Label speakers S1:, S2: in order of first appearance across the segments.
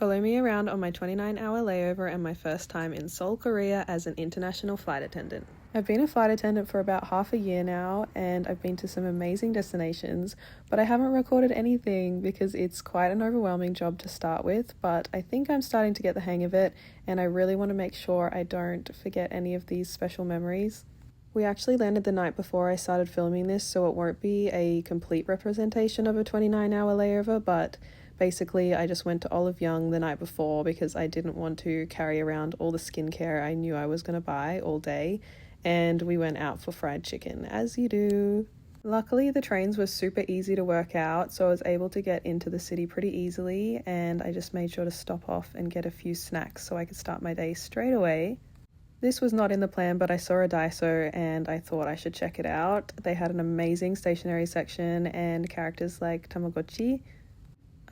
S1: Follow me around on my 29-hour layover and my first time in Seoul, Korea as an international flight attendant. I've been a flight attendant for about half a year now, and I've been to some amazing destinations, but I haven't recorded anything because it's quite an overwhelming job to start with, but I think I'm starting to get the hang of it, and I really want to make sure I don't forget any of these special memories. We actually landed the night before I started filming this, so it won't be a complete representation of a 29-hour layover, but basically I just went to Olive Young the night before because I didn't want to carry around all the skincare I knew I was going to buy all day, and we went out for fried chicken, as you do. Luckily, the trains were super easy to work out, so I was able to get into the city pretty easily, and I just made sure to stop off and get a few snacks so I could start my day straight away. This was not in the plan, but I saw a Daiso and I thought I should check it out. They had an amazing stationery section and characters like Tamagotchi.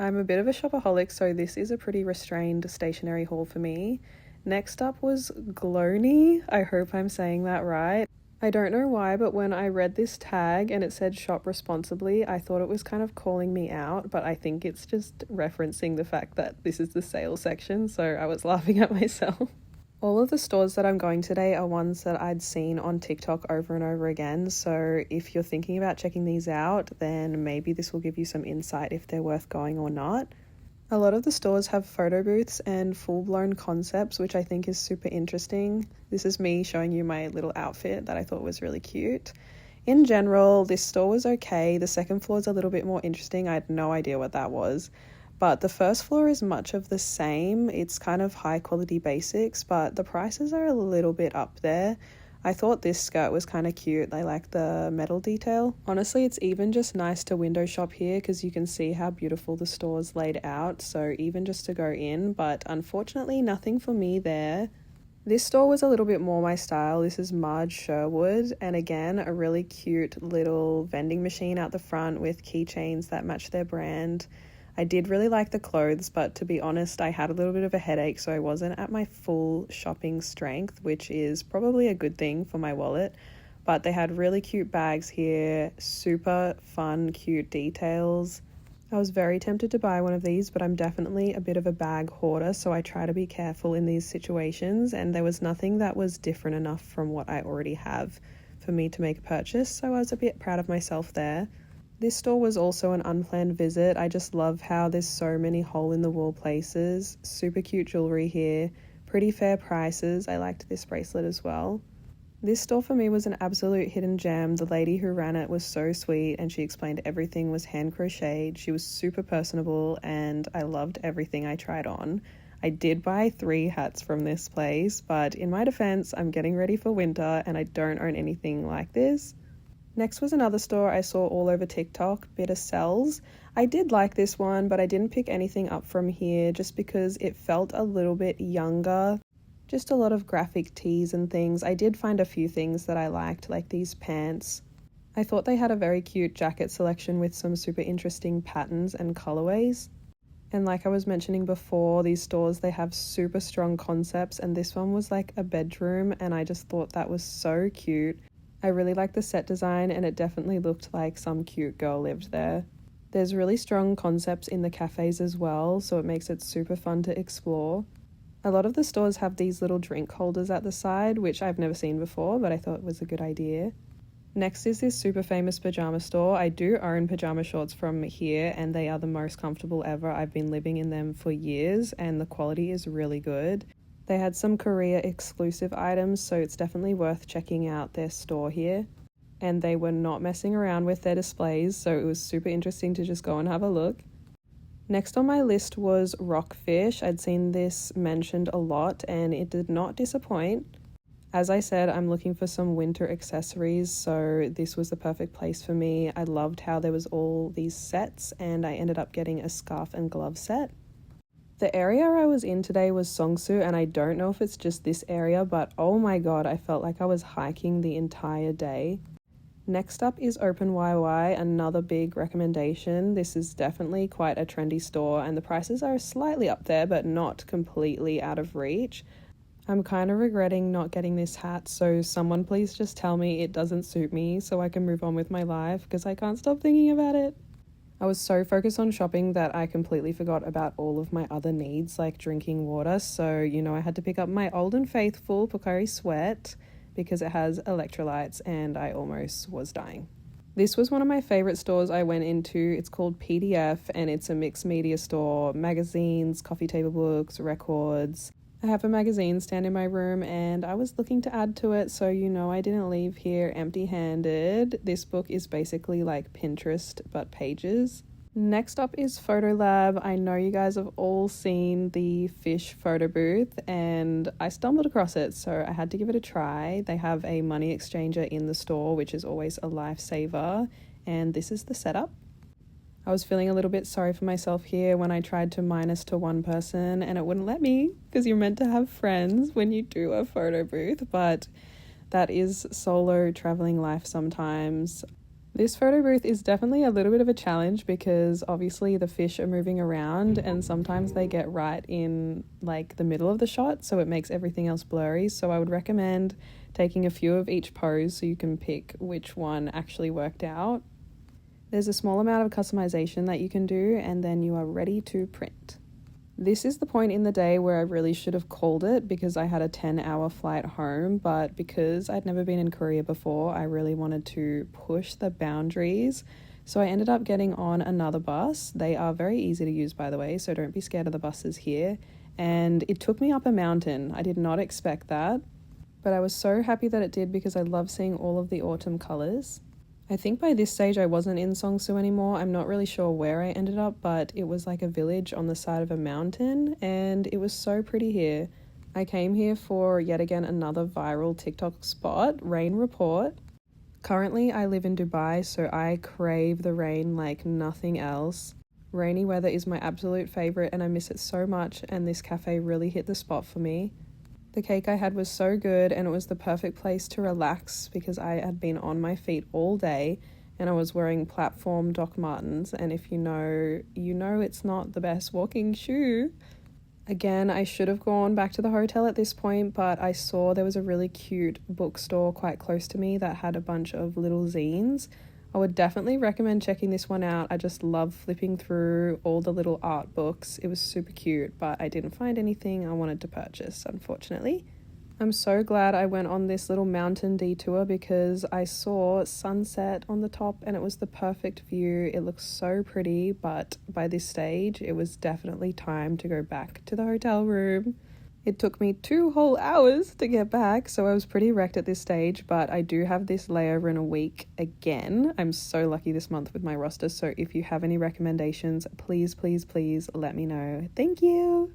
S1: I'm a bit of a shopaholic, so this is a pretty restrained stationery haul for me. Next up was Glowny. I hope I'm saying that right. I don't know why, but when I read this tag and it said shop responsibly, I thought it was kind of calling me out, but I think it's just referencing the fact that this is the sale section, so I was laughing at myself. All of the stores that I'm going today are ones that I'd seen on TikTok over and over again, so if you're thinking about checking these out, then maybe this will give you some insight if they're worth going or not. A lot of the stores have photo booths and full-blown concepts, which I think is super interesting. This is me showing you my little outfit that I thought was really cute. In general, this store was okay. The second floor is a little bit more interesting. I had no idea what that was. But the first floor is much of the same. It's kind of high quality basics, but the prices are a little bit up there. I thought this skirt was kind of cute. I like the metal detail. Honestly, it's even just nice to window shop here because you can see how beautiful the store's laid out. So even just to go in, but unfortunately nothing for me there. This store was a little bit more my style. This is Marge Sherwood, and again, a really cute little vending machine out the front with keychains that match their brand. I did really like the clothes, but to be honest, I had a little bit of a headache, so I wasn't at my full shopping strength, which is probably a good thing for my wallet. But they had really cute bags here, super fun, cute details. I was very tempted to buy one of these, but I'm definitely a bit of a bag hoarder, so I try to be careful in these situations, and there was nothing that was different enough from what I already have for me to make a purchase, so I was a bit proud of myself there. This store was also an unplanned visit. I just love how there's so many hole-in-the-wall places. Super cute jewelry here. Pretty fair prices. I liked this bracelet as well. This store for me was an absolute hidden gem. The lady who ran it was so sweet and she explained everything was hand crocheted. She was super personable and I loved everything I tried on. I did buy 3 hats from this place, but in my defense, I'm getting ready for winter and I don't own anything like this. Next was another store I saw all over TikTok, Bitter Cells. I did like this one, but I didn't pick anything up from here just because it felt a little bit younger. Just a lot of graphic tees and things. I did find a few things that I liked, like these pants. I thought they had a very cute jacket selection with some super interesting patterns and colorways. And like I was mentioning before, these stores, they have super strong concepts, and this one was like a bedroom, and I just thought that was so cute. I really like the set design and it definitely looked like some cute girl lived there. There's really strong concepts in the cafes as well, so it makes it super fun to explore. A lot of the stores have these little drink holders at the side, which I've never seen before, but I thought was a good idea. Next is this super famous pajama store. I do own pajama shorts from here and they are the most comfortable ever. I've been living in them for years and the quality is really good. They had some Korea exclusive items, so it's definitely worth checking out their store here. And they were not messing around with their displays, so it was super interesting to just go and have a look. Next on my list was Rockfish. I'd seen this mentioned a lot and it did not disappoint. As I said, I'm looking for some winter accessories, so this was the perfect place for me. I loved how there was all these sets and I ended up getting a scarf and glove set. The area I was in today was Seongsu, and I don't know if it's just this area, but oh my god, I felt like I was hiking the entire day. Next up is Open YY, another big recommendation. This is definitely quite a trendy store, and the prices are slightly up there, but not completely out of reach. I'm kind of regretting not getting this hat, so someone please just tell me it doesn't suit me so I can move on with my life, because I can't stop thinking about it. I was so focused on shopping that I completely forgot about all of my other needs, like drinking water. So, I had to pick up my old and faithful Pocari Sweat because it has electrolytes and I almost was dying. This was one of my favorite stores I went into. It's called PDF and it's a mixed media store, magazines, coffee table books, records. I have a magazine stand in my room and I was looking to add to it, so I didn't leave here empty-handed. This book is basically like Pinterest but pages. Next up is Photo Lab. I know you guys have all seen the fish photo booth and I stumbled across it, so I had to give it a try. They have a money exchanger in the store, which is always a lifesaver, and this is the setup. I was feeling a little bit sorry for myself here when I tried to minus to one person and it wouldn't let me because you're meant to have friends when you do a photo booth, but that is solo traveling life sometimes. This photo booth is definitely a little bit of a challenge because obviously the fish are moving around and sometimes they get right in like the middle of the shot, so it makes everything else blurry. So I would recommend taking a few of each pose so you can pick which one actually worked out. There's a small amount of customization that you can do and then you are ready to print. This is the point in the day where I really should have called it because I had a 10-hour flight home, but because I'd never been in Korea before, I really wanted to push the boundaries. So I ended up getting on another bus. They are very easy to use, by the way, so don't be scared of the buses here. And it took me up a mountain. I did not expect that, but I was so happy that it did because I love seeing all of the autumn colors. I think by this stage I wasn't in Seongsu anymore. I'm not really sure where I ended up, but it was like a village on the side of a mountain and it was so pretty here. I came here for yet again another viral TikTok spot, rain report. Currently I live in Dubai, so I crave the rain like nothing else. Rainy weather is my absolute favorite and I miss it so much, and this cafe really hit the spot for me. The cake I had was so good and it was the perfect place to relax because I had been on my feet all day and I was wearing platform Doc Martens, and if you know it's not the best walking shoe. Again, I should have gone back to the hotel at this point, but I saw there was a really cute bookstore quite close to me that had a bunch of little zines. I would definitely recommend checking this one out. I just love flipping through all the little art books. It was super cute, but I didn't find anything I wanted to purchase, unfortunately. I'm so glad I went on this little mountain detour because I saw sunset on the top and it was the perfect view. It looks so pretty, but by this stage, it was definitely time to go back to the hotel room. It took me 2 whole hours to get back, so I was pretty wrecked at this stage, but I do have this layover in a week again. I'm so lucky this month with my roster, so if you have any recommendations, please let me know. Thank you!